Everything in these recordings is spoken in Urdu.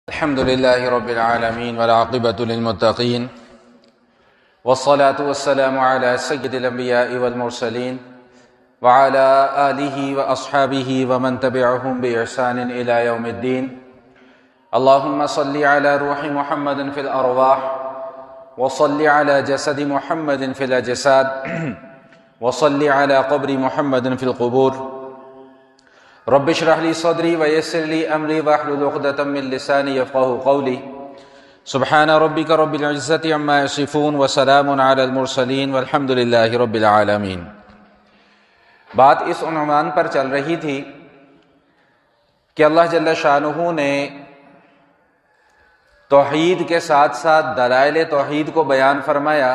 الحمد لله رب العالمين والعاقبة للمتقين والصلاة والسلام على سيد الأنبياء والمرسلين وعلى آله وأصحابه ومن تبعهم بإحسان إلى يوم الدين. اللهم صل على روح محمد في الأرواح وصل على جسد محمد في الأجساد وصل على قبر محمد في القبور. رب اشرح لي صدري ويسر لي امري واحلل عقدة من لساني يفقهوا قولي. سبحان ربك رب العزة عما يصفون وسلام على المرسلين والحمد لله رب العالمين. بات اس عنوان پر چل رہی تھی کہ اللہ جل شانہ نے توحید کے ساتھ ساتھ دلائل توحید کو بیان فرمایا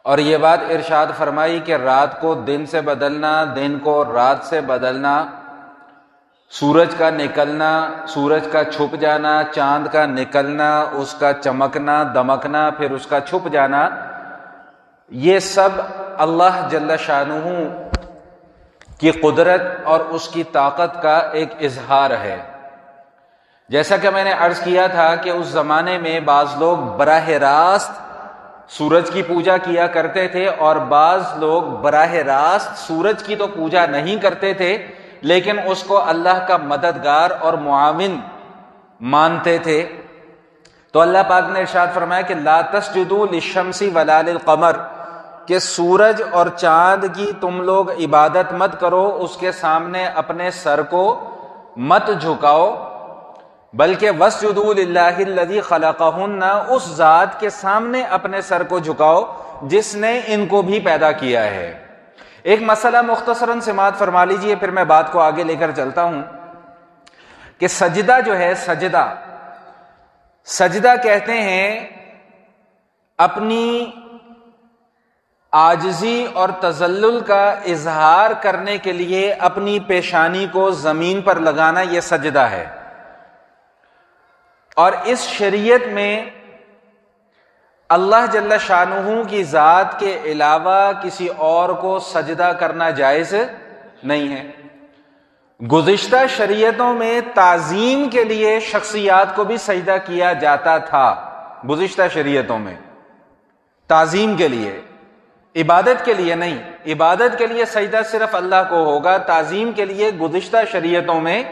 اور یہ بات ارشاد فرمائی کہ رات کو دن سے بدلنا، دن کو رات سے بدلنا، سورج کا نکلنا، سورج کا چھپ جانا، چاند کا نکلنا، اس کا چمکنا دمکنا، پھر اس کا چھپ جانا، یہ سب اللہ جل شانہ کی قدرت اور اس کی طاقت کا ایک اظہار ہے. جیسا کہ میں نے عرض کیا تھا کہ اس زمانے میں بعض لوگ براہ راست سورج کی پوجا کیا کرتے تھے اور بعض لوگ براہ راست سورج کی تو پوجا نہیں کرتے تھے لیکن اس کو اللہ کا مددگار اور معاون مانتے تھے. تو اللہ پاک نے ارشاد فرمایا کہ لا تسجدوا للشمس ولا للقمر، کہ سورج اور چاند کی تم لوگ عبادت مت کرو، اس کے سامنے اپنے سر کو مت جھکاؤ، بلکہ واسجدوا للہ الذی خلقہن، اس ذات کے سامنے اپنے سر کو جھکاؤ جس نے ان کو بھی پیدا کیا ہے. ایک مسئلہ مختصراً سماعت فرما لیجئے، پھر میں بات کو آگے لے کر چلتا ہوں کہ سجدہ جو ہے، سجدہ کہتے ہیں اپنی عاجزی اور تذلل کا اظہار کرنے کے لیے اپنی پیشانی کو زمین پر لگانا، یہ سجدہ ہے. اور اس شریعت میں اللہ جل شانہ کی ذات کے علاوہ کسی اور کو سجدہ کرنا جائز نہیں ہے. گزشتہ شریعتوں میں تعظیم کے لیے شخصیات کو بھی سجدہ کیا جاتا تھا، گزشتہ شریعتوں میں تعظیم کے لیے، عبادت کے لیے نہیں. عبادت کے لیے سجدہ صرف اللہ کو ہوگا، تعظیم کے لیے گزشتہ شریعتوں میں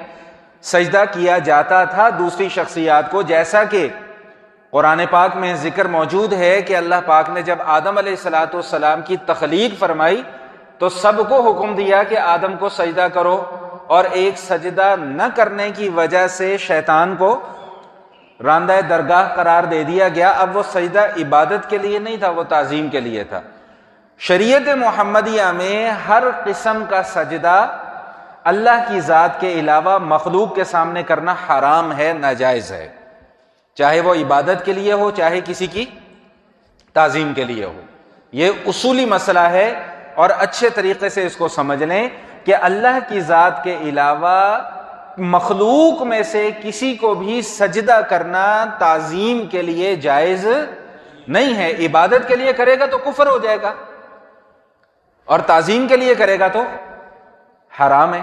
سجدہ کیا جاتا تھا دوسری شخصیات کو. جیسا کہ قرآن پاک میں ذکر موجود ہے کہ اللہ پاک نے جب آدم علیہ السلام کی تخلیق فرمائی تو سب کو حکم دیا کہ آدم کو سجدہ کرو، اور ایک سجدہ نہ کرنے کی وجہ سے شیطان کو راندہ درگاہ قرار دے دیا گیا. اب وہ سجدہ عبادت کے لیے نہیں تھا، وہ تعظیم کے لیے تھا. شریعت محمدیہ میں ہر قسم کا سجدہ اللہ کی ذات کے علاوہ مخلوق کے سامنے کرنا حرام ہے، ناجائز ہے، چاہے وہ عبادت کے لیے ہو چاہے کسی کی تعظیم کے لیے ہو. یہ اصولی مسئلہ ہے اور اچھے طریقے سے اس کو سمجھ لیں کہ اللہ کی ذات کے علاوہ مخلوق میں سے کسی کو بھی سجدہ کرنا تعظیم کے لیے جائز نہیں ہے. عبادت کے لیے کرے گا تو کفر ہو جائے گا اور تعظیم کے لیے کرے گا تو حرام ہے.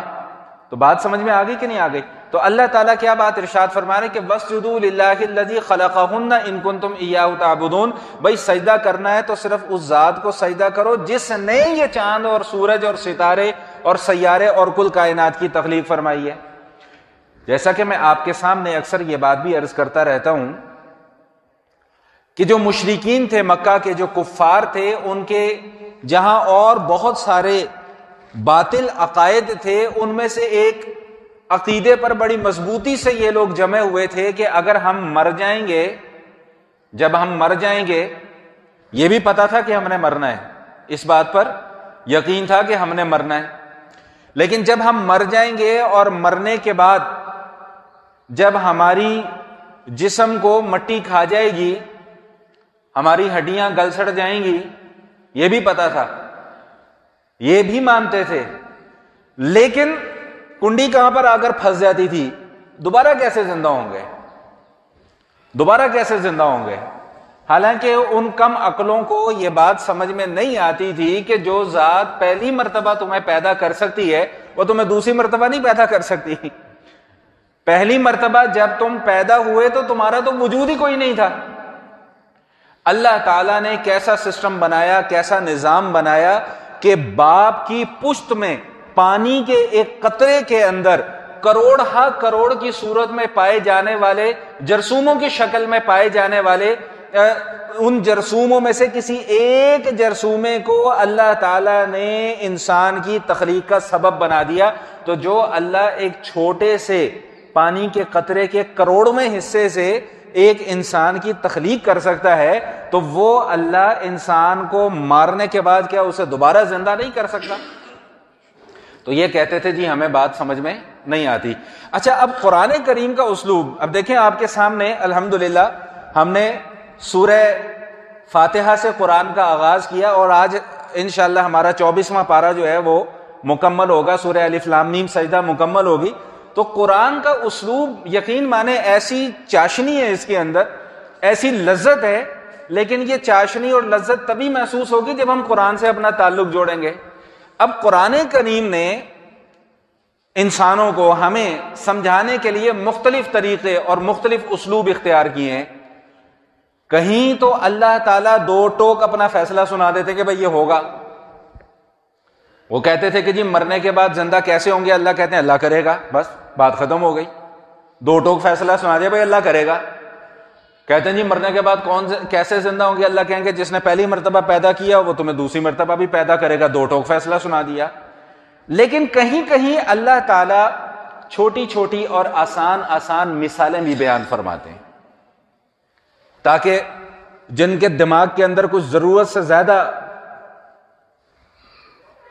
تو بات سمجھ میں آ گئی کہ نہیں آ گئی؟ تو اللہ تعالیٰ کیا بات ارشاد فرما رہے کہ واسجدوا للہ الذی خلقہن ان کنتم ایاہ تعبدون. بھائی سجدہ کرنا ہے تو صرف اس ذات کو سجدہ کرو جس نے یہ چاند اور سورج اور ستارے اور سیارے اور کل کائنات کی تخلیق فرمائی ہے. جیسا کہ میں آپ کے سامنے اکثر یہ بات بھی عرض کرتا رہتا ہوں کہ جو مشرکین تھے مکہ کے، جو کفار تھے، ان کے جہاں اور بہت سارے باطل عقائد تھے، ان میں سے ایک عقیدے پر بڑی مضبوطی سے یہ لوگ جمع ہوئے تھے کہ اگر ہم مر جائیں گے، جب ہم مر جائیں گے، یہ بھی پتا تھا کہ ہم نے مرنا ہے، اس بات پر یقین تھا کہ ہم نے مرنا ہے، لیکن جب ہم مر جائیں گے اور مرنے کے بعد جب ہماری جسم کو مٹی کھا جائے گی، ہماری ہڈیاں گل سڑ جائیں گی، یہ بھی پتا تھا، یہ بھی مانتے تھے. لیکن کنڈی کہاں پر آ کر پھنس جاتی تھی، دوبارہ کیسے زندہ ہوں گے، دوبارہ کیسے زندہ ہوں گے؟ حالانکہ ان کم عقلوں کو یہ بات سمجھ میں نہیں آتی تھی کہ جو ذات پہلی مرتبہ تمہیں پیدا کر سکتی ہے وہ تمہیں دوسری مرتبہ نہیں پیدا کر سکتی. پہلی مرتبہ جب تم پیدا ہوئے تو تمہارا تو وجود ہی کوئی نہیں تھا. اللہ تعالیٰ نے کیسا سسٹم بنایا, کیسا نظام بنایا کہ باپ کی پشت میں پانی کے ایک قطرے کے اندر کروڑ ہا کروڑ کی صورت میں پائے جانے والے, جرثوموں کی شکل میں پائے جانے والے, ان جرثوموں میں سے کسی ایک جرثومے کو اللہ تعالیٰ نے انسان کی تخلیق کا سبب بنا دیا. تو جو اللہ ایک چھوٹے سے پانی کے قطرے کے کروڑویں حصے سے ایک انسان کی تخلیق کر سکتا ہے, تو وہ اللہ انسان کو مارنے کے بعد کیا اسے دوبارہ زندہ نہیں کر سکتا؟ تو یہ کہتے تھے جی ہمیں بات سمجھ میں نہیں آتی. اچھا, اب قرآن کریم کا اسلوب, اب دیکھیں آپ کے سامنے الحمدللہ ہم نے سورہ فاتحہ سے قرآن کا آغاز کیا, اور آج انشاءاللہ ہمارا 24واں پارہ جو ہے وہ مکمل ہوگا, سورہ الف لام میم سجدہ مکمل ہوگی. تو قرآن کا اسلوب یقین مانے ایسی چاشنی ہے اس کے اندر, ایسی لذت ہے, لیکن یہ چاشنی اور لذت تبھی محسوس ہوگی جب ہم قرآن سے اپنا تعلق جوڑیں گے. اب قرآن کریم نے انسانوں کو ہمیں سمجھانے کے لیے مختلف طریقے اور مختلف اسلوب اختیار کیے ہیں. کہیں تو اللہ تعالیٰ دو ٹوک اپنا فیصلہ سنا دیتے کہ بھئی یہ ہوگا. وہ کہتے تھے کہ جی مرنے کے بعد زندہ کیسے ہوں گے؟ اللہ کہتے ہیں اللہ کرے گا, بس بات ختم ہو گئی. دو ٹوک فیصلہ سنا دیا بھئی اللہ کرے گا. کہتے ہیں جی مرنے کے بعد کیسے زندہ ہوں گے؟ اللہ کہیں گے جس نے پہلی مرتبہ پیدا کیا وہ تمہیں دوسری مرتبہ بھی پیدا کرے گا. دو ٹوک فیصلہ سنا دیا. لیکن کہیں کہیں اللہ تعالیٰ چھوٹی چھوٹی اور آسان آسان مثالیں بھی بیان فرماتے ہیں, تاکہ جن کے دماغ کے اندر کچھ ضرورت سے زیادہ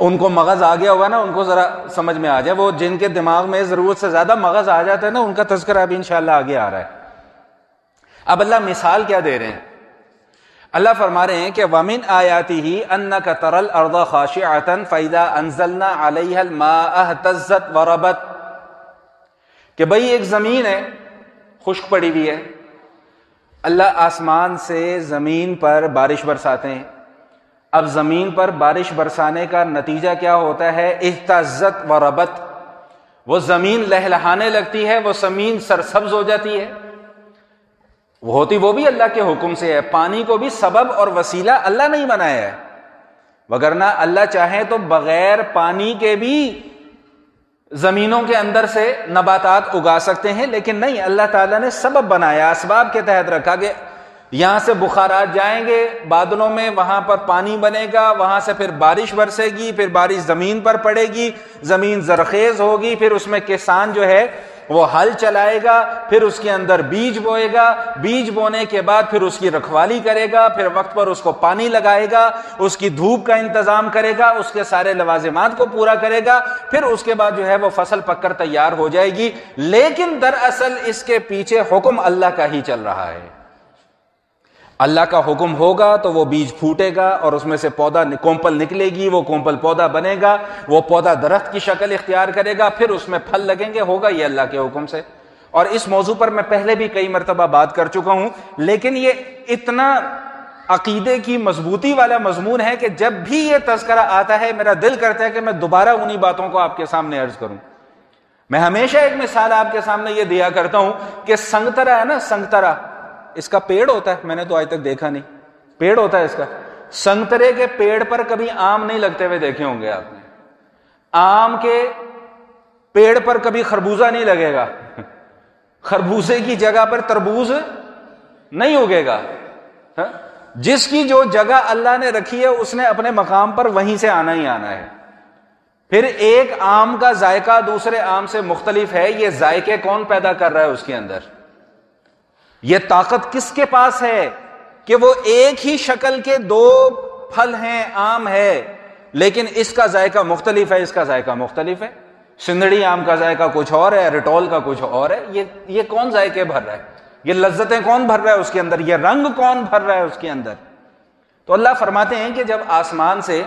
ان کو مغز آ گیا ہوگا نا, ان کو ذرا سمجھ میں آ جائے. وہ جن کے دماغ میں ضرورت سے زیادہ مغز آ جاتا ہے نا, ان کا تذکرہ ابھی انشاءاللہ آگے آ رہا ہے. اب اللہ مثال کیا دے رہے ہیں؟ اللہ فرما رہے ہیں کہ وَمِنْ آيَاتِهِ أَنَّكَ تَرَى الْأَرْضَ خَاشِعَةً فَإِذَا أَنزَلْنَا عَلَيْهَا الْمَاءَ اهْتَزَّتْ وَرَبَتْ, کہ بھئی ایک زمین ہے خشک پڑی ہوئی ہے, اللہ آسمان سے زمین پر بارش برساتے ہیں. اب زمین پر بارش برسانے کا نتیجہ کیا ہوتا ہے؟ اہتزت و ربت, وہ زمین لہلہانے لگتی ہے, وہ زمین سرسبز ہو جاتی ہے. وہ ہوتی وہ بھی اللہ کے حکم سے ہے. پانی کو بھی سبب اور وسیلہ اللہ نہیں بنایا ہے, وگرنہ اللہ چاہے تو بغیر پانی کے بھی زمینوں کے اندر سے نباتات اگا سکتے ہیں, لیکن نہیں, اللہ تعالیٰ نے سبب بنایا, اسباب کے تحت رکھا کہ یہاں سے بخارات جائیں گے بادلوں میں, وہاں پر پانی بنے گا, وہاں سے پھر بارش برسے گی, پھر بارش زمین پر پڑے گی, زمین زرخیز ہوگی, پھر اس میں کسان جو ہے وہ ہل چلائے گا, پھر اس کے اندر بیج بوئے گا, بیج بونے کے بعد پھر اس کی رکھوالی کرے گا, پھر وقت پر اس کو پانی لگائے گا, اس کی دھوپ کا انتظام کرے گا, اس کے سارے لوازمات کو پورا کرے گا, پھر اس کے بعد جو ہے وہ فصل پک کر تیار ہو جائے گی. لیکن دراصل اس کے پیچھے حکم اللہ کا ہی چل رہا ہے. اللہ کا حکم ہوگا تو وہ بیج پھوٹے گا اور اس میں سے پودا کومپل نکلے گی, وہ کومپل پودا بنے گا, وہ پودا درخت کی شکل اختیار کرے گا, پھر اس میں پھل لگیں گے. ہوگا یہ اللہ کے حکم سے. اور اس موضوع پر میں پہلے بھی کئی مرتبہ بات کر چکا ہوں, لیکن یہ اتنا عقیدے کی مضبوطی والا مضمون ہے کہ جب بھی یہ تذکرہ آتا ہے میرا دل کرتا ہے کہ میں دوبارہ انہی باتوں کو آپ کے سامنے عرض کروں. میں ہمیشہ ایک مثال آپ کے سامنے یہ دیا کرتا ہوں کہ سنگترا ہے نا, سنگترا اس کا پیڑ ہوتا ہے, میں نے تو آج تک دیکھا نہیں, پیڑ ہوتا ہے اس کا. سنگترے کے پیڑ پر کبھی آم نہیں لگتے ہوئے دیکھے ہوں گے آپ نے. آم کے پیڑ پر کبھی خربوزہ نہیں لگے گا, خربوزے کی جگہ پر تربوز نہیں اگے گا. جس کی جو جگہ اللہ نے رکھی ہے اس نے اپنے مقام پر وہیں سے آنا ہی آنا ہے. پھر ایک آم کا ذائقہ دوسرے آم سے مختلف ہے, یہ ذائقے کون پیدا کر رہا ہے اس کے اندر؟ یہ طاقت کس کے پاس ہے کہ وہ ایک ہی شکل کے دو پھل ہیں, آم ہے, لیکن اس کا ذائقہ مختلف ہے, اس کا ذائقہ مختلف ہے. سندڑی آم کا ذائقہ کچھ اور ہے, رٹول کا کچھ اور ہے. یہ کون ذائقے بھر رہا ہے؟ یہ لذتیں کون بھر رہا ہے اس کے اندر؟ یہ رنگ کون بھر رہا ہے اس کے اندر؟ تو اللہ فرماتے ہیں کہ جب آسمان سے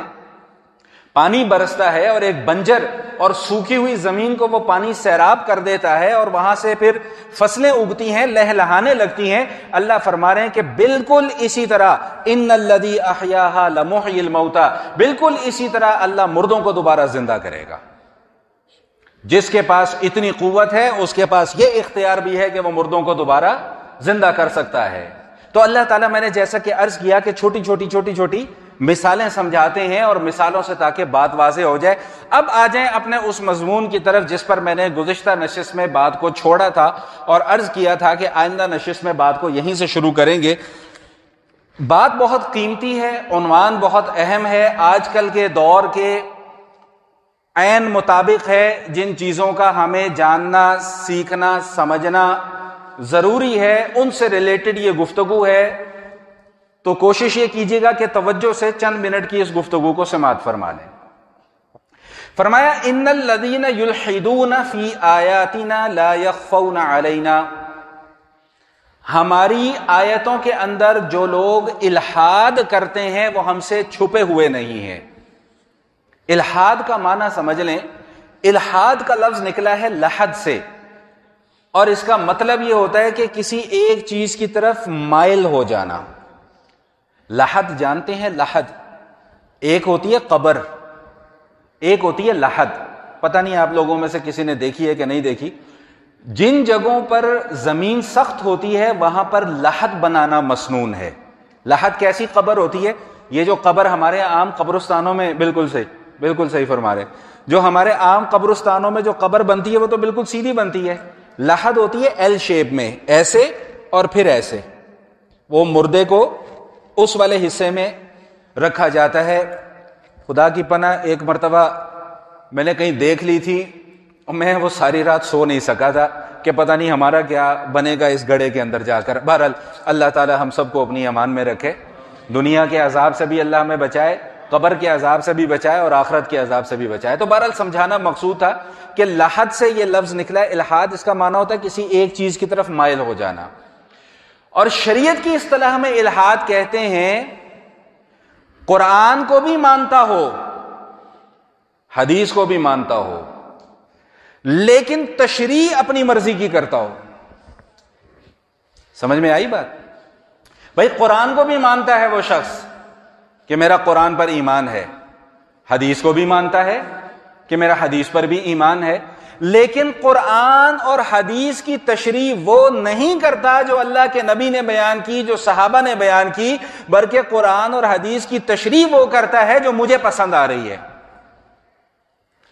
پانی برستا ہے اور ایک بنجر اور سوکھی ہوئی زمین کو وہ پانی سیراب کر دیتا ہے اور وہاں سے پھر فصلیں اگتی ہیں, لہلہانے لگتی ہیں, اللہ فرما رہے ہیں کہ بالکل اسی طرح ان الذی احیاھا لمحیی الموتى, بالکل اسی طرح اللہ مردوں کو دوبارہ زندہ کرے گا. جس کے پاس اتنی قوت ہے اس کے پاس یہ اختیار بھی ہے کہ وہ مردوں کو دوبارہ زندہ کر سکتا ہے۔ تو اللہ تعالیٰ، میں نے جیسا کہ عرض کیا کہ چھوٹی چھوٹی مثالیں سمجھاتے ہیں اور مثالوں سے تاکہ بات واضح ہو جائے۔ اب آ جائیں اپنے اس مضمون کی طرف جس پر میں نے گزشتہ نشست میں بات کو چھوڑا تھا اور عرض کیا تھا کہ آئندہ نشست میں بات کو یہیں سے شروع کریں گے۔ بات بہت قیمتی ہے، عنوان بہت اہم ہے، آج کل کے دور کے عین مطابق ہے، جن چیزوں کا ہمیں جاننا، سیکھنا، سمجھنا ضروری ہے، ان سے ریلیٹڈ یہ گفتگو ہے۔ تو کوشش یہ کیجیے گا کہ توجہ سے چند منٹ کی اس گفتگو کو سماعت فرما لیں۔ فرمایا ان الذین یلحدون فی آیاتنا لا یخفون علینا، ہماری آیتوں کے اندر جو لوگ الحاد کرتے ہیں وہ ہم سے چھپے ہوئے نہیں ہیں۔ الحاد کا معنی سمجھ لیں، الحاد کا لفظ نکلا ہے لحد سے، اور اس کا مطلب یہ ہوتا ہے کہ کسی ایک چیز کی طرف مائل ہو جانا۔ لحد جانتے ہیں؟ لحد ایک ہوتی ہے قبر، ایک ہوتی ہے لحد۔ پتہ نہیں آپ لوگوں میں سے کسی نے دیکھی ہے کہ نہیں دیکھی۔ جن جگہوں پر زمین سخت ہوتی ہے وہاں پر لحد بنانا مسنون ہے۔ لحد کیسی قبر ہوتی ہے؟ یہ جو قبر ہمارے عام قبرستانوں میں، بالکل صحیح فرما رہے، جو ہمارے عام قبرستانوں میں جو قبر بنتی ہے وہ تو بالکل سیدھی بنتی ہے۔ لحد ہوتی ہے ایل شیپ میں، ایسے اور پھر ایسے، وہ مردے کو اس والے حصے میں رکھا جاتا ہے۔ خدا کی پناہ ایک مرتبہ میں نے کہیں دیکھ لی تھی، میں وہ ساری رات سو نہیں سکا تھا کہ پتہ نہیں ہمارا کیا بنے گا اس گڑھے کے اندر جا کر۔ بہرحال اللہ تعالی ہم سب کو اپنی امان میں رکھے، دنیا کے عذاب سے بھی اللہ ہمیں بچائے، قبر کے عذاب سے بھی بچائے اور آخرت کے عذاب سے بھی بچائے۔ تو بہرحال سمجھانا مقصود تھا کہ لحد سے یہ لفظ نکلا ہے۔ الحاد اس کا معنی ہوتا ہے کسی ایک چیز کی طرف مائل ہو جانا، اور شریعت کی اصطلاح میں الحاد کہتے ہیں قرآن کو بھی مانتا ہو، حدیث کو بھی مانتا ہو، لیکن تشریح اپنی مرضی کی کرتا ہو۔ سمجھ میں آئی بات؟ بھائی قرآن کو بھی مانتا ہے وہ شخص کہ میرا قرآن پر ایمان ہے، حدیث کو بھی مانتا ہے کہ میرا حدیث پر بھی ایمان ہے، لیکن قرآن اور حدیث کی تشریح وہ نہیں کرتا جو اللہ کے نبی نے بیان کی، جو صحابہ نے بیان کی، بلکہ قرآن اور حدیث کی تشریح وہ کرتا ہے جو مجھے پسند آ رہی ہے،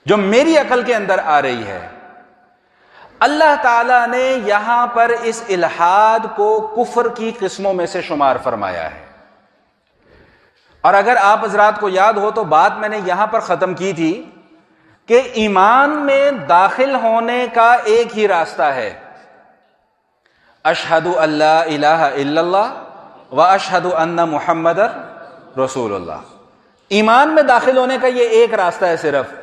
جو میری عقل کے اندر آ رہی ہے۔ اللہ تعالیٰ نے یہاں پر اس الحاد کو کفر کی قسموں میں سے شمار فرمایا ہے۔ اور اگر آپ حضرات کو یاد ہو تو بات میں نے یہاں پر ختم کی تھی کہ ایمان میں داخل ہونے کا ایک ہی راستہ ہے، اشہد ان لا الہ الا اللہ و اشہد ان محمد رسول اللہ۔ ایمان میں داخل ہونے کا یہ ایک راستہ ہے، صرف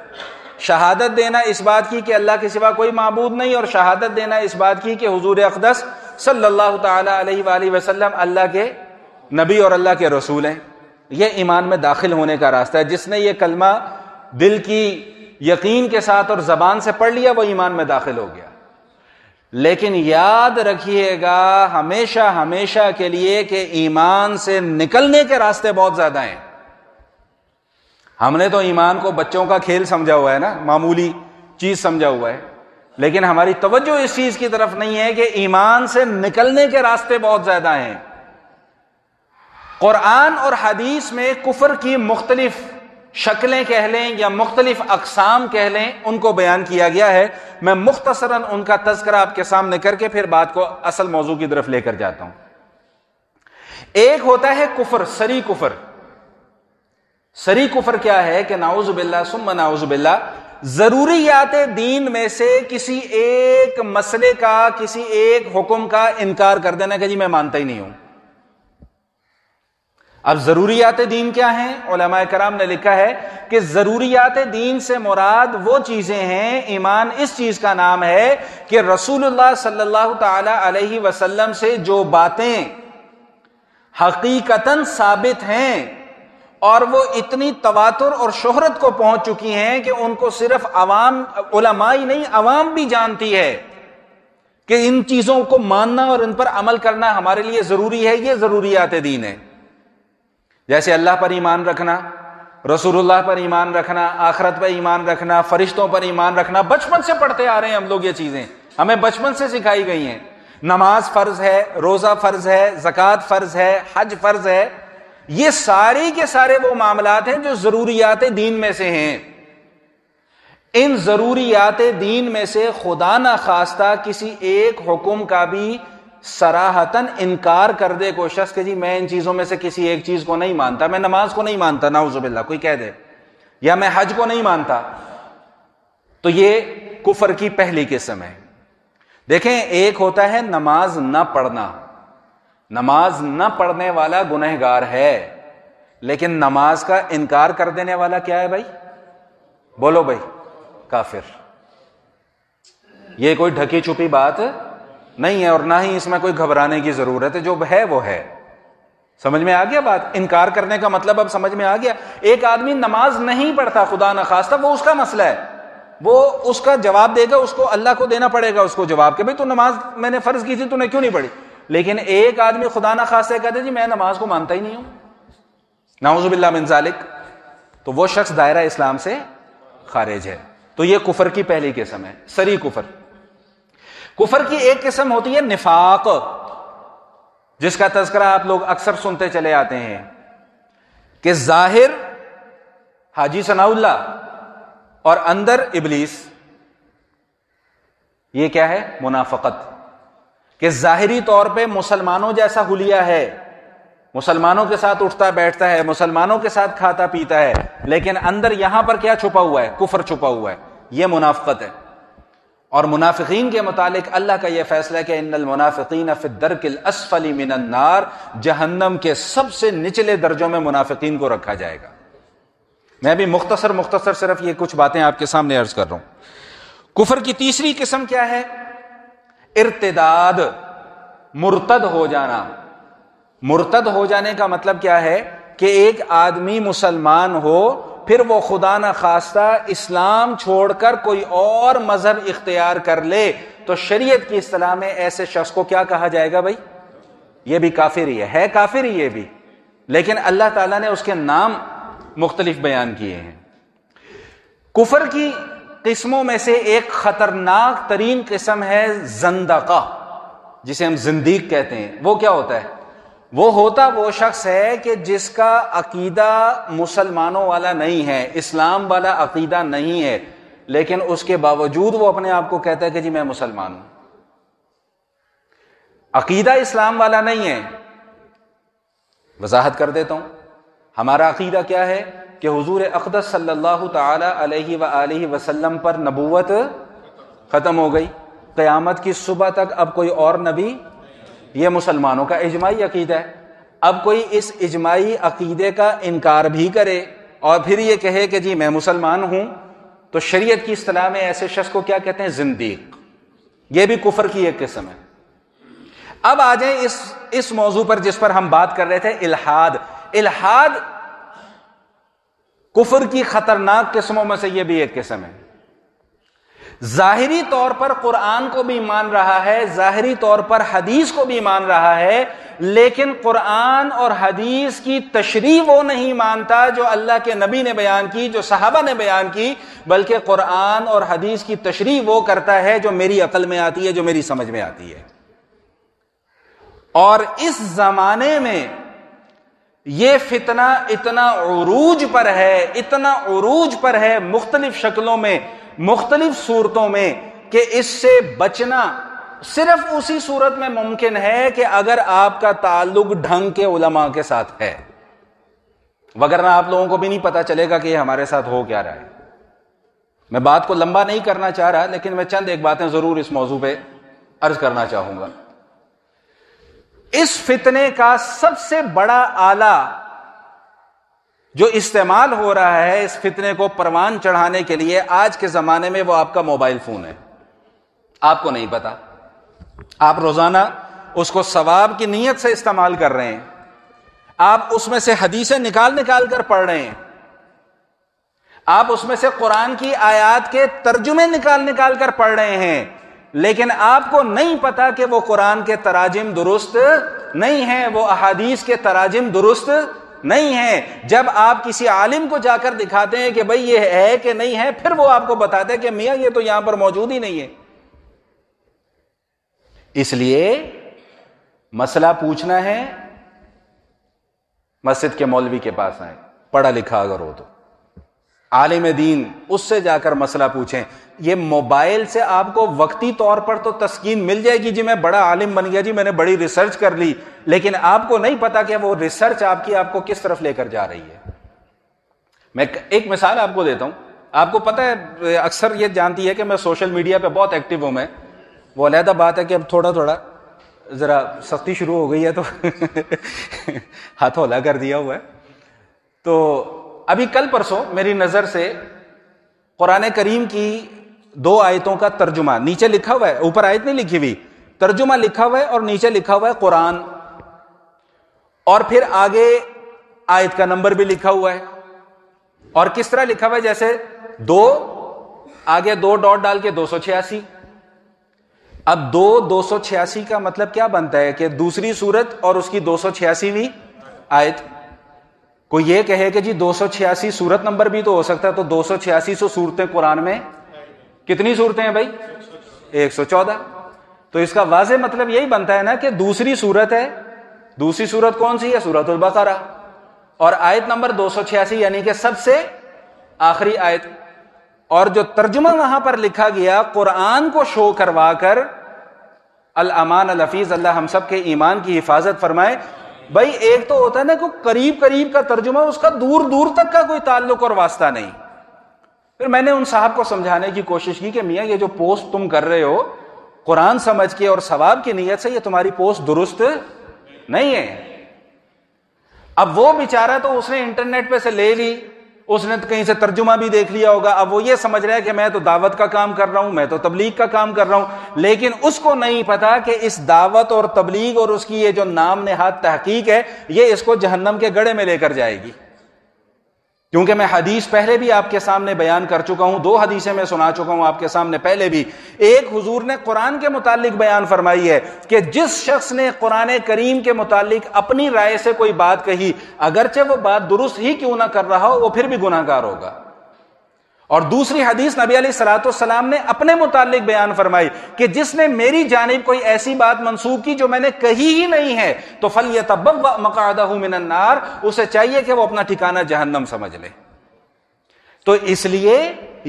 شہادت دینا اس بات کی کہ اللہ کے سوا کوئی معبود نہیں، اور شہادت دینا اس بات کی کہ حضور اقدس صلی اللہ تعالی علیہ وآلہ وسلم اللہ کے نبی اور اللہ کے رسول ہیں۔ یہ ایمان میں داخل ہونے کا راستہ ہے۔ جس نے یہ کلمہ دل کی یقین کے ساتھ اور زبان سے پڑھ لیا وہ ایمان میں داخل ہو گیا۔ لیکن یاد رکھیے گا ہمیشہ ہمیشہ کے لیے کہ ایمان سے نکلنے کے راستے بہت زیادہ ہیں۔ ہم نے تو ایمان کو بچوں کا کھیل سمجھا ہوا ہے نا، معمولی چیز سمجھا ہوا ہے، لیکن ہماری توجہ اس چیز کی طرف نہیں ہے کہ ایمان سے نکلنے کے راستے بہت زیادہ ہیں۔ قرآن اور حدیث میں کفر کی مختلف شکلیں کہہ لیں یا مختلف اقسام کہہ لیں، ان کو بیان کیا گیا ہے۔ میں مختصراً ان کا تذکرہ آپ کے سامنے کر کے پھر بات کو اصل موضوع کی طرف لے کر جاتا ہوں۔ ایک ہوتا ہے کفر، صریح کفر۔ صریح کفر کیا ہے کہ نعوذ باللہ ثم نعوذ باللہ ضروریات دین میں سے کسی ایک مسئلے کا، کسی ایک حکم کا انکار کر دینا کہ جی میں مانتا ہی نہیں ہوں۔ اب ضروریات دین کیا ہیں؟ علماء کرام نے لکھا ہے کہ ضروریات دین سے مراد وہ چیزیں ہیں، ایمان اس چیز کا نام ہے کہ رسول اللہ صلی اللہ تعالی علیہ وسلم سے جو باتیں حقیقتاً ثابت ہیں اور وہ اتنی تواتر اور شہرت کو پہنچ چکی ہیں کہ ان کو صرف عوام، علماء ہی نہیں عوام بھی جانتی ہے کہ ان چیزوں کو ماننا اور ان پر عمل کرنا ہمارے لیے ضروری ہے، یہ ضروریات دین ہے۔ جیسے اللہ پر ایمان رکھنا، رسول اللہ پر ایمان رکھنا، آخرت پر ایمان رکھنا، فرشتوں پر ایمان رکھنا، بچپن سے پڑھتے آ رہے ہیں ہم لوگ، یہ چیزیں ہمیں بچپن سے سکھائی گئی ہیں۔ نماز فرض ہے، روزہ فرض ہے، زکوٰۃ فرض ہے، حج فرض ہے، یہ ساری کے سارے وہ معاملات ہیں جو ضروریات دین میں سے ہیں۔ ان ضروریات دین میں سے خدا نخواستہ کسی ایک حکم کا بھی صراحتاً انکار کر دے کوئی شخص کہ جی میں ان چیزوں میں سے کسی ایک چیز کو نہیں مانتا، میں نماز کو نہیں مانتا، نعوذ باللہ کوئی کہہ دے، یا میں حج کو نہیں مانتا، تو یہ کفر کی پہلی قسم ہے۔ دیکھیں، ایک ہوتا ہے نماز نہ پڑھنا، نماز نہ پڑھنے والا گنہگار ہے، لیکن نماز کا انکار کر دینے والا کیا ہے بھائی؟ بولو بھائی، کافر۔ یہ کوئی ڈھکی چھپی بات نہیں ہے، اور نہ ہی اس میں کوئی گھبرانے کی ضرورت ہے، جو ہے وہ ہے۔ سمجھ میں آ گیا بات؟ انکار کرنے کا مطلب اب سمجھ میں آ گیا۔ ایک آدمی نماز نہیں پڑھتا خدا نخواستہ، وہ اس کا مسئلہ ہے، وہ اس کا جواب دے گا، اس کو اللہ کو دینا پڑے گا اس کو جواب کہ بھئی تو نماز میں نے فرض کی تھی تو نے کیوں نہیں پڑھی۔ لیکن ایک آدمی خدا نخواستہ کہتے جی میں نماز کو مانتا ہی نہیں ہوں، نعوذ باللہ من ذالک، تو وہ شخص دائرہ اسلام سے خارج ہے۔ تو یہ کفر کی پہلی قسم ہے، سری کفر۔ کفر کی ایک قسم ہوتی ہے نفاق، جس کا تذکرہ آپ لوگ اکثر سنتے چلے آتے ہیں کہ ظاہر حاجی ثناء اللہ اور اندر ابلیس۔ یہ کیا ہے؟ منافقت، کہ ظاہری طور پہ مسلمانوں جیسا حلیہ ہے، مسلمانوں کے ساتھ اٹھتا بیٹھتا ہے، مسلمانوں کے ساتھ کھاتا پیتا ہے، لیکن اندر یہاں پر کیا چھپا ہوا ہے؟ کفر چھپا ہوا ہے، یہ منافقت ہے۔ اور منافقین کے متعلق اللہ کا یہ فیصلہ ہے کہ ان المنافقین فی الدرک الاسفل من النار، جہنم کے سب سے نچلے درجوں میں منافقین کو رکھا جائے گا۔ میں بھی مختصر صرف یہ کچھ باتیں آپ کے سامنے عرض کر رہا ہوں۔ کفر کی تیسری قسم کیا ہے؟ ارتداد، مرتد ہو جانا۔ مرتد ہو جانے کا مطلب کیا ہے؟ کہ ایک آدمی مسلمان ہو، پھر وہ خدا نخواستہ اسلام چھوڑ کر کوئی اور مذہب اختیار کر لے، تو شریعت کی اصطلاح میں ایسے شخص کو کیا کہا جائے گا بھائی؟ یہ بھی کافر ہی ہے کافر ہی یہ بھی، لیکن اللہ تعالیٰ نے اس کے نام مختلف بیان کیے ہیں۔ کفر کی قسموں میں سے ایک خطرناک ترین قسم ہے زندقہ، جسے ہم زندیق کہتے ہیں۔ وہ کیا ہوتا ہے؟ وہ شخص ہے کہ جس کا عقیدہ مسلمانوں والا نہیں ہے، اسلام والا عقیدہ نہیں ہے، لیکن اس کے باوجود وہ اپنے آپ کو کہتا ہے کہ جی میں مسلمان ہوں۔ عقیدہ اسلام والا نہیں ہے۔ وضاحت کر دیتا ہوں، ہمارا عقیدہ کیا ہے کہ حضور اقدس صلی اللہ تعالی علیہ وآلہ وسلم پر نبوت ختم ہو گئی، قیامت کی صبح تک اب کوئی اور نبی، یہ مسلمانوں کا اجماعی عقیدہ ہے۔ اب کوئی اس اجماعی عقیدے کا انکار بھی کرے اور پھر یہ کہے کہ جی میں مسلمان ہوں، تو شریعت کی اصطلاح میں ایسے شخص کو کیا کہتے ہیں؟ زندیق۔ یہ بھی کفر کی ایک قسم ہے۔ اب آ جائیں اس موضوع پر جس پر ہم بات کر رہے تھے، الحاد۔ الحاد کفر کی خطرناک قسموں میں سے یہ بھی ایک قسم ہے۔ ظاہری طور پر قرآن کو بھی مان رہا ہے، ظاہری طور پر حدیث کو بھی مان رہا ہے، لیکن قرآن اور حدیث کی تشریح وہ نہیں مانتا جو اللہ کے نبی نے بیان کی، جو صحابہ نے بیان کی، بلکہ قرآن اور حدیث کی تشریح وہ کرتا ہے جو میری عقل میں آتی ہے، جو میری سمجھ میں آتی ہے۔ اور اس زمانے میں یہ فتنہ اتنا عروج پر ہے مختلف شکلوں میں، مختلف صورتوں میں، کہ اس سے بچنا صرف اسی صورت میں ممکن ہے کہ اگر آپ کا تعلق ڈھنگ کے علماء کے ساتھ ہے، وگرنہ آپ لوگوں کو بھی نہیں پتا چلے گا کہ یہ ہمارے ساتھ ہو کیا رہا ہے۔ میں بات کو لمبا نہیں کرنا چاہ رہا، لیکن میں چند ایک باتیں ضرور اس موضوع پہ عرض کرنا چاہوں گا۔ اس فتنے کا سب سے بڑا آلہ جو استعمال ہو رہا ہے اس فتنے کو پروان چڑھانے کے لیے آج کے زمانے میں، وہ آپ کا موبائل فون ہے۔ آپ کو نہیں پتا، آپ روزانہ اس کو ثواب کی نیت سے استعمال کر رہے ہیں، آپ اس میں سے حدیثیں نکال کر پڑھ رہے ہیں، آپ اس میں سے قرآن کی آیات کے ترجمے نکال کر پڑھ رہے ہیں، لیکن آپ کو نہیں پتا کہ وہ قرآن کے تراجم درست نہیں ہیں، وہ احادیث کے تراجم درست نہیں ہے. جب آپ کسی عالم کو جا کر دکھاتے ہیں کہ بھئی یہ ہے کہ نہیں ہے, پھر وہ آپ کو بتاتے ہیں کہ میاں یہ تو یہاں پر موجود ہی نہیں ہے. اس لیے مسئلہ پوچھنا ہے, مسجد کے مولوی کے پاس آئیں, پڑھا لکھا اگر ہو تو, عالم دین, اس سے جا کر مسئلہ پوچھیں. یہ موبائل سے آپ کو وقتی طور پر تو تسکین مل جائے گی, جی میں بڑا عالم بن گیا, جی میں نے بڑی ریسرچ کر لی, لیکن آپ کو نہیں پتا کہ وہ ریسرچ آپ کو کس طرف لے کر جا رہی ہے. میں ایک مثال آپ کو دیتا ہوں. آپ کو پتا ہے, اکثر یہ جانتی ہے کہ میں سوشل میڈیا پہ بہت ایکٹیو ہوں. میں وہ علیحدہ بات ہے کہ اب تھوڑا تھوڑا ذرا سختی شروع ہو گئی ہے تو ہاتھ ہولا کر دیا ہوا ہے. تو ابھی کل پرسوں میری نظر سے قرآن کریم کی 2 آیتوں کا ترجمہ, نیچے لکھا ہوا ہے, اوپر آیت نہیں لکھی ہوئی, ترجمہ لکھا ہوا ہے اور نیچے لکھا ہوا ہے قرآن, اور پھر آگے آیت کا نمبر بھی لکھا ہوا ہے. اور کس طرح لکھا ہوا ہے, جیسے 2 آگے 2 ڈاٹ ڈال کے 286. اب 286 کا مطلب کیا بنتا ہے کہ دوسری سورت اور اس کی 286ویں آیت. کوئی یہ کہے کہ جی 286 سورت نمبر بھی تو ہو سکتا ہے, تو 286 صورتیں قرآن میں کتنی صورتیں ہیں بھائی؟ 114. تو اس کا واضح مطلب یہی بنتا ہے نا کہ دوسری صورت ہے. دوسری صورت کون سی ہے؟ سورۃ البقرہ, اور آیت نمبر 286 یعنی کہ سب سے آخری آیت. اور جو ترجمہ وہاں پر لکھا گیا قرآن کو شو کروا کر, الامان الحفیظ, اللہ ہم سب کے ایمان کی حفاظت فرمائے. بھائی ایک تو ہوتا ہے نا کوئی قریب قریب کا ترجمہ, اس کا دور دور تک کا کوئی تعلق اور واسطہ نہیں. پھر میں نے ان صاحب کو سمجھانے کی کوشش کی کہ میاں یہ جو پوسٹ تم کر رہے ہو قرآن سمجھ کے اور ثواب کی نیت سے, یہ تمہاری پوسٹ درست نہیں ہے. اب وہ بیچارہ تو اس نے انٹرنیٹ پہ سے لے لی, اس نے کہیں سے ترجمہ بھی دیکھ لیا ہوگا. اب وہ یہ سمجھ رہا ہے کہ میں تو دعوت کا کام کر رہا ہوں, میں تو تبلیغ کا کام کر رہا ہوں, لیکن اس کو نہیں پتا کہ اس دعوت اور تبلیغ اور اس کی یہ جو نام نہاد تحقیق ہے, یہ اس کو جہنم کے گڑھے میں لے کر جائے گی. کیونکہ میں حدیث پہلے بھی آپ کے سامنے بیان کر چکا ہوں, 2 حدیثیں میں سنا چکا ہوں آپ کے سامنے پہلے بھی. ایک حضور نے قرآن کے متعلق بیان فرمائی ہے کہ جس شخص نے قرآن کریم کے متعلق اپنی رائے سے کوئی بات کہی, اگرچہ وہ بات درست ہی کیوں نہ کر رہا ہو, وہ پھر بھی گناہ گار ہوگا. اور دوسری حدیث نبی علیہ الصلوۃ والسلام نے اپنے متعلق بیان فرمائی کہ جس نے میری جانب کوئی ایسی بات منسوب کی جو میں نے کہی ہی نہیں ہے, تو فَلْيَتَبَوَّأْ مَقْعَدَهُ مِنَ النَّارِ, اسے چاہیے کہ وہ اپنا ٹھکانہ جہنم سمجھ لے. تو اس لیے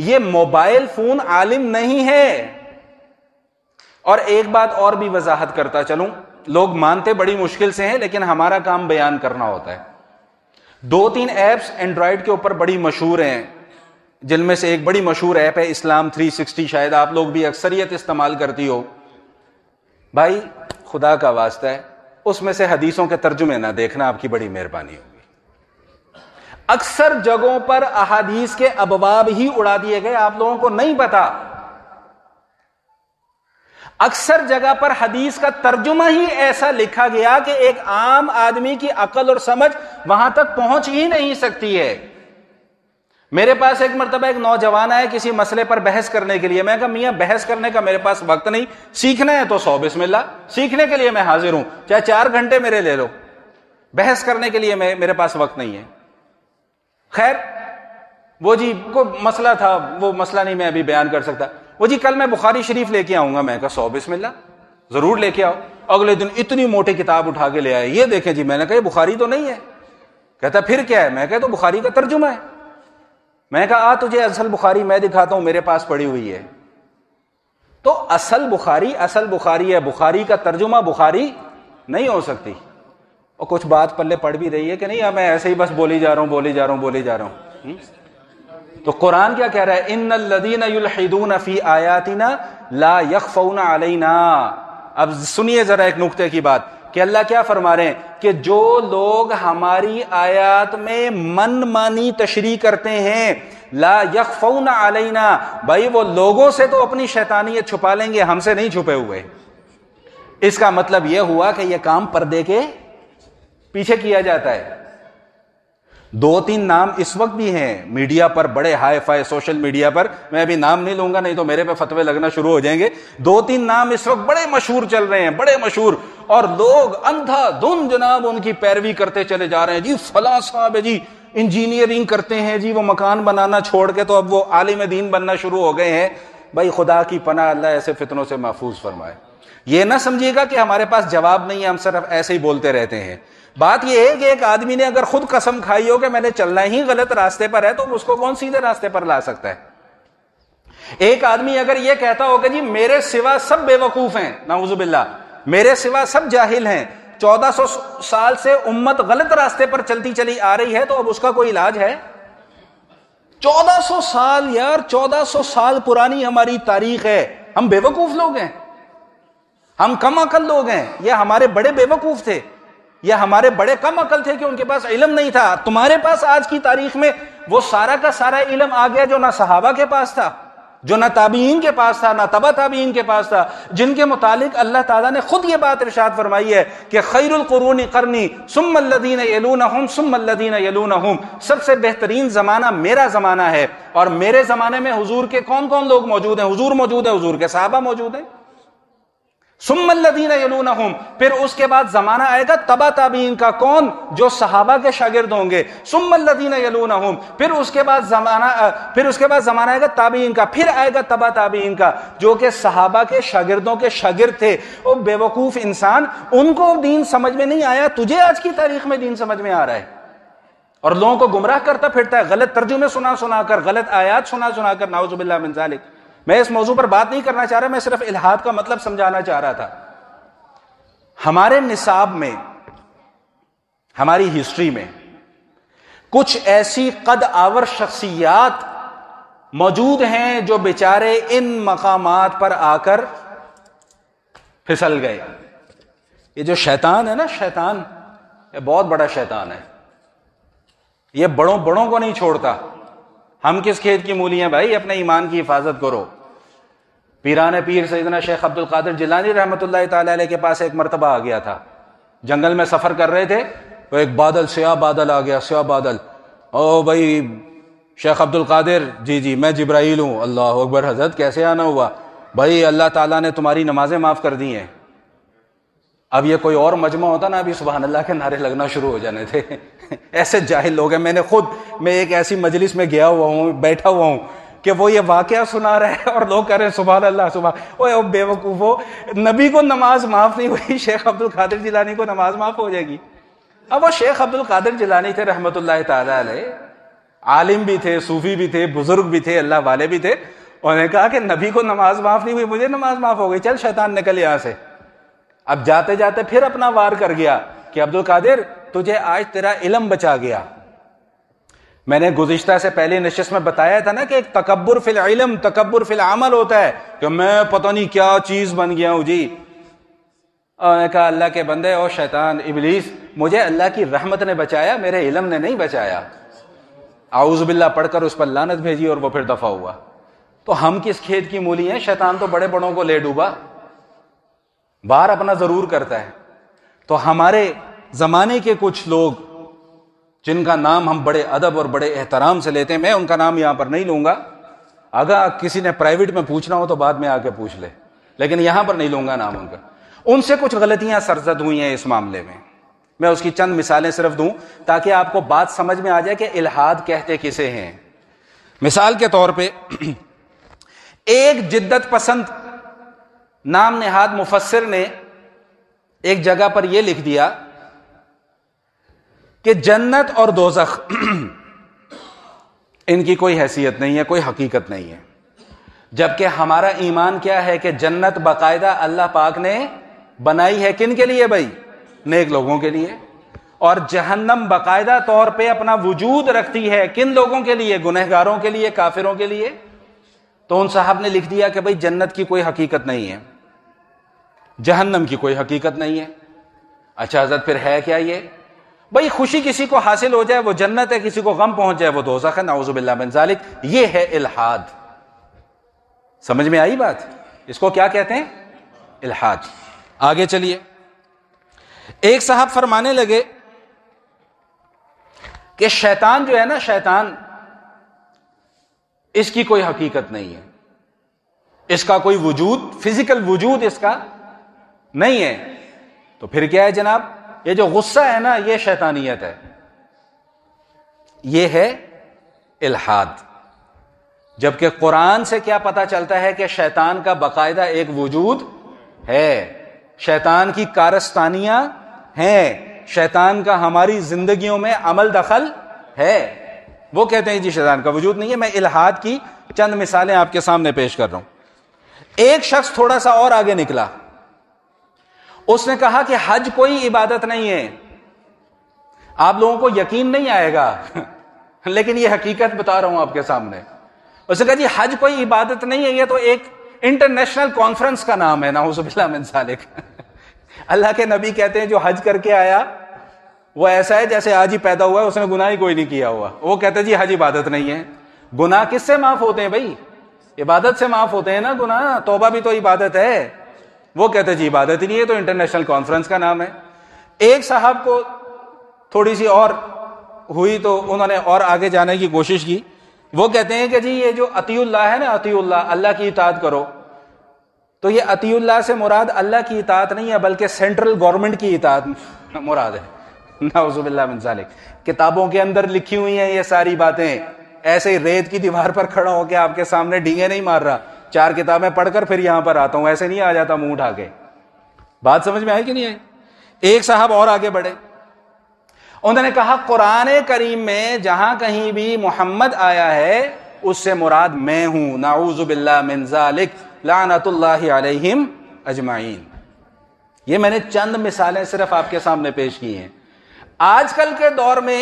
یہ موبائل فون عالم نہیں ہے. اور ایک بات اور بھی وضاحت کرتا چلوں, لوگ مانتے بڑی مشکل سے ہیں لیکن ہمارا کام بیان کرنا ہوتا ہے. 2-3 ایپس اینڈرائیڈ کے اوپر بڑی مشہور ہیں, جن میں سے ایک بڑی مشہور ایپ ہے اسلام 360, شاید آپ لوگ بھی اکثریت استعمال کرتی ہو. بھائی خدا کا واسطہ ہے, اس میں سے حدیثوں کے ترجمے نہ دیکھنا, آپ کی بڑی مہربانی ہوگی. اکثر جگہوں پر احادیث کے ابواب ہی اڑا دیے گئے, آپ لوگوں کو نہیں پتا. اکثر جگہ پر حدیث کا ترجمہ ہی ایسا لکھا گیا کہ ایک عام آدمی کی عقل اور سمجھ وہاں تک پہنچ ہی نہیں سکتی ہے. میرے پاس ایک مرتبہ ایک نوجوان آیا کسی مسئلے پر بحث کرنے کے لیے. میں کہا میاں بحث کرنے کا میرے پاس وقت نہیں, سیکھنا ہے تو 100 بسم اللہ, سیکھنے کے لیے میں حاضر ہوں, چاہے 4 گھنٹے میرے لے لو, بحث کرنے کے لیے میرے پاس وقت نہیں ہے. خیر وہ جی کو مسئلہ تھا, وہ مسئلہ نہیں میں ابھی بیان کر سکتا. وہ جی کل میں بخاری شریف لے کے آؤں گا. میں کہا 100 بسم اللہ, ضرور لے کے آؤ. اگلے دن اتنی موٹی کتاب اٹھا کے لے آئے, یہ دیکھیں جی. میں نے کہا یہ بخاری تو نہیں ہے. کہتا پھر کیا ہے؟ میں کہا تو بخاری کا ترجمہ ہے. میں کہا تجھے اصل بخاری میں دکھاتا ہوں, میرے پاس پڑی ہوئی ہے. تو اصل بخاری ہے, بخاری کا ترجمہ بخاری نہیں ہو سکتی. اور کچھ بات پلے پڑ بھی رہی ہے کہ نہیں, میں ایسے ہی بس بولی جا رہا ہوں. تو قرآن کیا کہہ رہا ہے؟ ان الذین یلحدون فی آیاتنا لا یخفون علینا. اب سنیے ذرا ایک نقطے کی بات کہ اللہ کیا فرما رہے ہیں کہ جو لوگ ہماری آیات میں من مانی تشریح کرتے ہیں, لا یخفون علینا, بھائی وہ لوگوں سے تو اپنی شیطانیت چھپا لیں گے, ہم سے نہیں چھپے ہوئے. اس کا مطلب یہ ہوا کہ یہ کام پردے کے پیچھے کیا جاتا ہے. دو تین نام اس وقت بھی ہیں میڈیا پر، بڑے ہائی فائی سوشل میڈیا پر، میں ابھی نام نہیں لوں گا نہیں تو میرے پہ فتوے لگنا شروع ہو جائیں گے. دو تین نام اس وقت بڑے مشہور چل رہے ہیں، بڑے مشہور، اور لوگ اندھا دھن جناب ان کی پیروی کرتے چلے جا رہے ہیں. جی فلاں صاحب ہے جی انجینئرنگ کرتے ہیں جی، وہ مکان بنانا چھوڑ کے تو اب وہ عالم دین بننا شروع ہو گئے ہیں. بھائی خدا کی پناہ، اللہ ایسے فتنوں سے محفوظ فرمائے. یہ نہ سمجھیے گا کہ ہمارے پاس جواب نہیں ہے، ہم صرف ایسے ہی بولتے رہتے ہیں. بات یہ ہے کہ ایک آدمی نے اگر خود قسم کھائی ہو کہ میں نے چلنا ہی غلط راستے پر ہے تو اس کو کون سیدھے راستے پر لا سکتا ہے؟ ایک آدمی اگر یہ کہتا ہو کہ جی میرے سوا سب بے وقوف ہیں، نعوذ باللہ، میرے سوا سب جاہل ہیں، 1400 سال سے امت غلط راستے پر چلتی چلی آ رہی ہے، تو اب اس کا کوئی علاج ہے؟ 1400 سال یار، 1400 سال پرانی ہماری تاریخ ہے. ہم بے وقوف لوگ ہیں؟ ہم کم عقل لوگ ہیں؟ یا ہمارے بڑے بے وقوف تھے؟ یا ہمارے بڑے کم عقل تھے کہ ان کے پاس علم نہیں تھا؟ تمہارے پاس آج کی تاریخ میں وہ سارا کا سارا علم آ گیا جو نہ صحابہ کے پاس تھا، جو نہ تابعین کے پاس تھا، نہ تبع تابعین کے پاس تھا، جن کے متعلق اللہ تعالیٰ نے خود یہ بات ارشاد فرمائی ہے کہ خیر القرون قرنی ثم الذین یلونہم ثم الذین یلونہم، سب سے بہترین زمانہ میرا زمانہ ہے. اور میرے زمانے میں حضور کے کون کون لوگ موجود ہیں؟ حضور موجود ہے، حضور کے صحابہ موجود ہیں. ثم الذین یلونہم، پھر اس کے بعد زمانہ آئے گا تبع تابعین کا، کون؟ جو صحابہ کے شاگرد ہوں گے. ثم الذین یلونہم، پھر اس کے بعد زمانہ آئے گا تابعین کا، پھر آئے گا تبع تابعین کا، جو کہ صحابہ کے شاگردوں کے شاگرد تھے. وہ بے وقوف انسان، ان کو دین سمجھ میں نہیں آیا، تجھے آج کی تاریخ میں دین سمجھ میں آ رہا ہے اور لوگوں کو گمراہ کرتا پھرتا ہے، غلط ترجمے سنا کر، غلط آیات سنا کر، نعوذ باللہ من ذالک. میں اس موضوع پر بات نہیں کرنا چاہ رہا، میں صرف الحاد کا مطلب سمجھانا چاہ رہا تھا. ہمارے نصاب میں، ہماری ہسٹری میں کچھ ایسی قد آور شخصیات موجود ہیں جو بیچارے ان مقامات پر آ کر پھسل گئے. یہ جو شیطان ہے نا، شیطان یہ بہت بڑا شیطان ہے، یہ بڑوں کو نہیں چھوڑتا. ہم کس کھیت کی مولی ہیں بھائی؟ اپنے ایمان کی حفاظت کرو. پیران پیر سیدنا شیخ عبد القادر جیلانی رحمۃ اللہ تعالی علیہ کے پاس ایک مرتبہ آ گیا تھا، جنگل میں سفر کر رہے تھے تو ایک بادل، سیاہ بادل آ گیا، سیاہ بادل. او بھائی شیخ عبد القادر، جی میں جبرائیل ہوں. اللہ اکبر، حضرت کیسے آنا ہوا؟ بھائی اللہ تعالیٰ نے تمہاری نمازیں معاف کر دی ہیں. اب یہ کوئی اور مجمع ہوتا نا، ابھی سبحان اللہ کے نعرے لگنا شروع ہو جانے تھے. ایسے جاہل لوگ ہیں. میں ایک ایسی مجلس میں گیا ہوا ہوں، بیٹھا ہوا ہوں کہ وہ یہ واقعہ سنا رہے ہیں اور لوگ کہہ رہے ہیں سبحان اللہ اوہ بے وقوف ہو، نبی کو نماز معاف نہیں ہوئی، شیخ عبد القادر جیلانی کو نماز معاف ہو جائے گی؟ اب وہ شیخ عبد القادر جیلانی تھے رحمۃ اللہ تعالی علیہ، عالم بھی تھے، صوفی بھی تھے، بزرگ بھی تھے، اللہ والے بھی تھے. انہوں نے کہا کہ نبی کو نماز معاف نہیں ہوئی، مجھے نماز معاف ہو گئی، چل شیطان نکل یہاں سے. اب جاتے جاتے پھر اپنا وار کر گیا کہ عبد القادر تجھے آج تیرا علم بچا گیا. میں نے گزشتہ سے پہلے نشست میں بتایا تھا نا کہ ایک تکبر فی العلم، تکبر فی العمل ہوتا ہے کہ میں پتہ نہیں کیا چیز بن گیا ہوں جی. اور نے کہا اللہ کے بندے، او شیطان ابلیس، مجھے اللہ کی رحمت نے بچایا، میرے علم نے نہیں بچایا. اعوذ باللہ پڑھ کر اس پر لعنت بھیجی اور وہ پھر دفع ہوا. تو ہم کس کھیت کی مولی ہیں؟ شیطان تو بڑے بڑوں کو لے ڈوبا، باہر اپنا ضرور کرتا ہے. تو ہمارے زمانے کے کچھ لوگ جن کا نام ہم بڑے ادب اور بڑے احترام سے لیتے ہیں، میں ان کا نام یہاں پر نہیں لوں گا، اگر کسی نے پرائیویٹ میں پوچھنا ہو تو بعد میں آ کے پوچھ لے، لیکن یہاں پر نہیں لوں گا نام ان کا. ان سے کچھ غلطیاں سرزد ہوئی ہیں اس معاملے میں اس کی چند مثالیں صرف دوں تاکہ آپ کو بات سمجھ میں آ جائے کہ الحاد کہتے کسے ہیں. مثال کے طور پہ ایک جدت پسند نام نہاد مفسر نے ایک جگہ پر یہ لکھ دیا کہ جنت اور دوزخ ان کی کوئی حیثیت نہیں ہے، کوئی حقیقت نہیں ہے. جبکہ ہمارا ایمان کیا ہے کہ جنت باقاعدہ اللہ پاک نے بنائی ہے کن کے لیے بھائی؟ نیک لوگوں کے لیے. اور جہنم باقاعدہ طور پہ اپنا وجود رکھتی ہے کن لوگوں کے لیے؟ گنہگاروں کے لیے، کافروں کے لیے. تو ان صاحب نے لکھ دیا کہ بھائی جنت کی کوئی حقیقت نہیں ہے، جہنم کی کوئی حقیقت نہیں ہے. اچھا حضرت پھر ہے کیا یہ؟ بھائی خوشی کسی کو حاصل ہو جائے وہ جنت ہے، کسی کو غم پہنچ جائے وہ دوزخ ہے، نعوذ باللہ من ذالک. یہ ہے الحاد. سمجھ میں آئی بات؟ اس کو کیا کہتے ہیں؟ الحاد. آگے چلیے. ایک صاحب فرمانے لگے کہ شیطان جو ہے نا، شیطان اس کی کوئی حقیقت نہیں ہے، اس کا کوئی وجود، فزیکل وجود اس کا نہیں ہے. تو پھر کیا ہے جناب؟ یہ جو غصہ ہے نا، یہ شیطانیت ہے، یہ ہے الحاد. جبکہ قرآن سے کیا پتا چلتا ہے کہ شیطان کا باقاعدہ ایک وجود ہے، شیطان کی کارستانیاں ہیں، شیطان کا ہماری زندگیوں میں عمل دخل ہے. وہ کہتے ہیں جی شیطان کا وجود نہیں ہے. میں الحاد کی چند مثالیں آپ کے سامنے پیش کر رہا ہوں. ایک شخص تھوڑا سا اور آگے نکلا، اس نے کہا کہ حج کوئی عبادت نہیں ہے. آپ لوگوں کو یقین نہیں آئے گا لیکن یہ حقیقت بتا رہا ہوں آپ کے سامنے. اس نے کہا جی حج کوئی عبادت نہیں ہے، یہ تو ایک انٹرنیشنل کانفرنس کا نام ہے، نعوذ باللہ من ذالک. اللہ کے نبی کہتے ہیں جو حج کر کے آیا وہ ایسا ہے جیسے آج ہی پیدا ہوا ہے، اس نے گناہ ہی کوئی نہیں کیا ہوا. وہ کہتے ہیں جی حج عبادت نہیں ہے. گناہ کس سے معاف ہوتے ہیں بھائی؟ عبادت سے معاف ہوتے ہیں نا گناہ. توبہ بھی تو عبادت ہے. وہ کہتے ہیں جی عبادت ہی نہیں ہے، تو انٹرنیشنل کانفرنس کا نام ہے. ایک صاحب کو تھوڑی سی اور ہوئی تو انہوں نے اور آگے جانے کی کوشش کی. وہ کہتے ہیں کہ جی یہ جو اطیع اللہ ہے نا، اطیع اللہ، اللہ کی اطاعت کرو. تو یہ اطیع اللہ سے مراد اللہ کی اطاعت نہیں ہے بلکہ سینٹرل گورنمنٹ کی اطاعت مراد ہے. نعوذ باللہ من ذالک. کتابوں کے اندر لکھی ہوئی ہیں یہ ساری باتیں. ایسے ہی ریت کی دیوار پر کھڑا ہو کے آپ کے سامنے ڈینگے نہیں مار رہا. 4 کتابیں پڑھ کر پھر یہاں پر آتا ہوں، ایسے نہیں آ جاتا منہ اٹھا کے. بات سمجھ میں آئی کہ نہیں آئی؟ ایک صاحب اور آگے بڑھے، انہوں نے کہا قرآن کریم میں جہاں کہیں بھی محمد آیا ہے اس سے مراد میں ہوں. نعوذ باللہ من ذالک، لعنت اللہ علیہم اجمعین. یہ میں نے چند مثالیں صرف آپ کے سامنے پیش کی ہیں. آج کل کے دور میں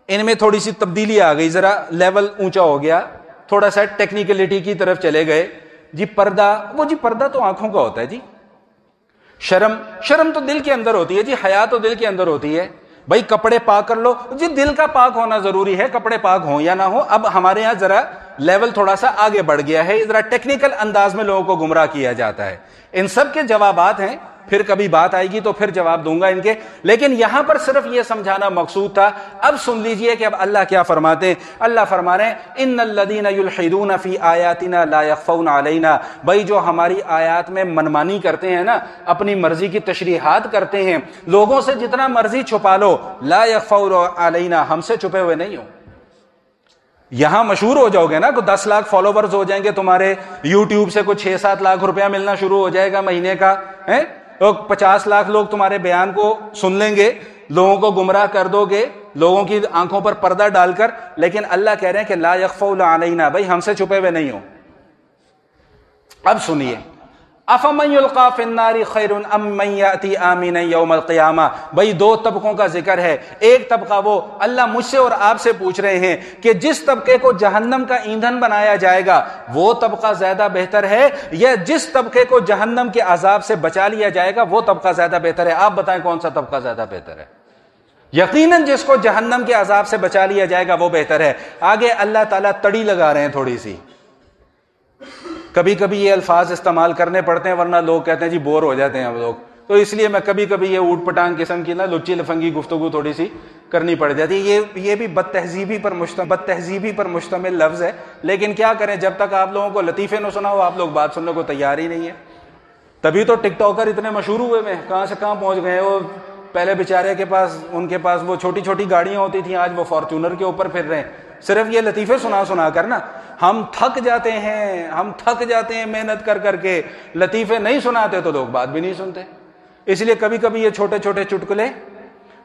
ان میں تھوڑی سی تبدیلی آ گئی، ذرا لیول اونچا ہو گیا، تھوڑا سا ٹیکنیکلٹی کی طرف چلے گئے. جی پردہ، وہ جی پردہ تو آنکھوں کا ہوتا ہے جی. شرم تو دل کے اندر ہوتی ہے جی، حیا تو دل کے اندر ہوتی ہے. بھائی کپڑے پاک کر لو جی، دل کا پاک ہونا ضروری ہے، کپڑے پاک ہوں یا نہ ہو. اب ہمارے ہاں ذرا لیول تھوڑا سا آگے بڑھ گیا ہے، ذرا ٹیکنیکل انداز میں لوگوں کو گمراہ کیا جاتا ہے. ان سب کے جوابات ہیں، پھر کبھی بات آئے گی تو پھر جواب دوں گا ان کے. لیکن یہاں پر صرف یہ سمجھانا مقصود تھا. اب سن لیجئے کہ اب اللہ کیا فرماتے ہیں. اللہ فرما رہے ہیں ان الذین یلحدون فی آیاتنا لا یخفون علینا. بھائی جو ہماری آیات میں منمانی کرتے ہیں نا، اپنی مرضی کی تشریحات کرتے ہیں، لوگوں سے جتنا مرضی چھپا لو، لا یخفون علینا، ہم سے چھپے ہوئے نہیں ہو. یہاں مشہور ہو جاؤ گے نا، کو 10 لاکھ فالوورز ہو جائیں گے تمہارے، یوٹیوب سے کوئی 6-7 لاکھ روپیہ ملنا شروع ہو جائے گا مہینے کا، 50 لاکھ لوگ تمہارے بیان کو سن لیں گے، لوگوں کو گمراہ کر دو گے، لوگوں کی آنکھوں پر پردہ ڈال کر. لیکن اللہ کہہ رہے ہیں کہ لا یخفون علینا، بھائی ہم سے چھپے ہوئے نہیں ہو. اب سنیے، افمن یلقی فی النار خیر ام من یاتی آمنا یوم القیامہ. بھائی 2 طبقوں کا ذکر ہے. ایک طبقہ وہ، اللہ مجھ سے اور آپ سے پوچھ رہے ہیں کہ جس طبقے کو جہنم کا ایندھن بنایا جائے گا وہ طبقہ زیادہ بہتر ہے یا جس طبقے کو جہنم کے عذاب سے بچا لیا جائے گا وہ طبقہ زیادہ بہتر ہے؟ آپ بتائیں کون سا طبقہ زیادہ بہتر ہے؟ یقیناً جس کو جہنم کے عذاب سے بچا لیا جائے گا وہ بہتر ہے. آگے اللہ تعالیٰ تڑی لگا رہے ہیں تھوڑی سی. کبھی کبھی یہ الفاظ استعمال کرنے پڑتے ہیں ورنہ لوگ کہتے ہیں جی بور ہو جاتے ہیں ہم لوگ، تو اس لیے میں کبھی کبھی یہ اوٹ پٹانگ قسم کی نا لچی لفنگی گفتگو تھوڑی سی کرنی پڑ جاتی ہے. یہ بھی بد تہذیبی پر مشتمل لفظ ہے، لیکن کیا کریں، جب تک آپ لوگوں کو لطیفے نہ سنا ہو آپ لوگ بات سننے کو تیار ہی نہیں ہے. تبھی تو ٹک ٹاکر اتنے مشہور ہوئے ہیں، کہاں سے کہاں پہنچ گئے. وہ پہلے بیچارے کے پاس، ان کے پاس وہ چھوٹی چھوٹی گاڑیاں ہوتی تھیں، آج وہ فارچونر کے اوپر پھر رہے ہیں صرف یہ لطیفے سنا کر نا. ہم تھک جاتے ہیں محنت کر کر کے. لطیفے نہیں سناتے تو لوگ بات بھی نہیں سنتے. اس لیے کبھی کبھی یہ چھوٹے چھوٹے چٹکلے.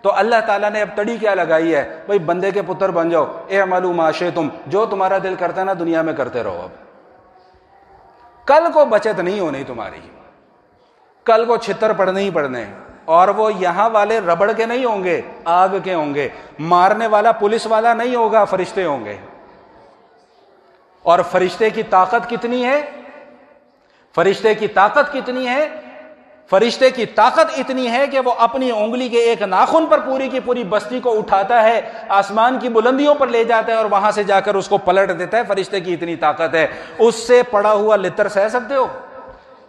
تو اللہ تعالیٰ نے اب تڑی کیا لگائی ہے، بھائی بندے کے پتر بن جاؤ، اعملوا ما شئتم، جو تمہارا دل کرتا ہے نا دنیا میں کرتے رہو. اب کل کو بچت نہیں ہونی تمہاری، کل کو چھتر پڑنے ہی پڑنے. اور وہ یہاں والے ربڑ کے نہیں ہوں گے، آگ کے ہوں گے. مارنے والا پولیس والا نہیں ہوگا، فرشتے ہوں گے. اور فرشتے کی طاقت کتنی ہے؟ فرشتے کی طاقت کتنی ہے؟ فرشتے کی طاقت اتنی ہے کہ وہ اپنی انگلی کے ایک ناخن پر پوری کی پوری بستی کو اٹھاتا ہے، آسمان کی بلندیوں پر لے جاتا ہے اور وہاں سے جا کر اس کو پلٹ دیتا ہے. فرشتے کی اتنی طاقت ہے. اس سے پڑا ہوا لتر سہ سکتے ہو؟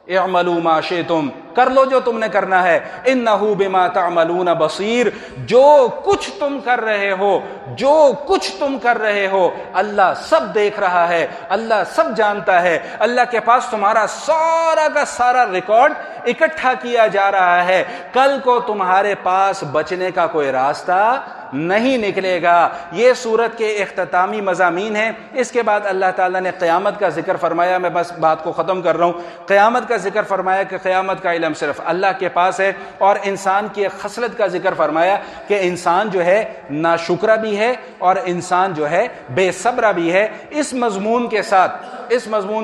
اعملوا ما شئتم کر لو جو تم نے کرنا ہے، انہو بما تعملون بصیر، جو کچھ تم کر رہے ہو، جو کچھ تم کر رہے ہو اللہ سب دیکھ رہا ہے، اللہ سب جانتا ہے، اللہ کے پاس تمہارا سارا کا سارا ریکارڈ اکٹھا کیا جا رہا ہے، کل کو تمہارے پاس بچنے کا کوئی راستہ نہیں نکلے گا۔ یہ سورت کے اختتامی مضامین ہیں۔ اس کے بعد اللہ تعالیٰ نے قیامت کا ذکر فرمایا، میں بس بات کو ختم کر رہا ہوں، قیامت کا ذکر فرمایا کہ قیامت کا علم صرف اللہ کے پاس ہے، اور انسان کی ایک خصلت کا ذکر فرمایا کہ انسان جو ہے ناشکرہ بھی ہے اور انسان جو ہے بے صبرہ بھی ہے۔ اس مضمون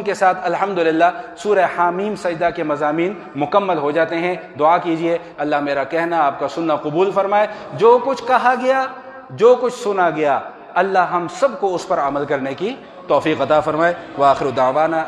کے ساتھ الحمدللہ سورہ حامیم سجدہ کے مضامین مکمل ہو جاتے ہیں۔ دعا کیجئے اللہ میرا کہنا آپ کا سننا قبول فرمائے، جو کچھ کہا گیا، جو کچھ سنا گیا، اللہ ہم سب کو اس پر عمل کرنے کی توفیق عطا فرمائے۔ وآخر دعوانا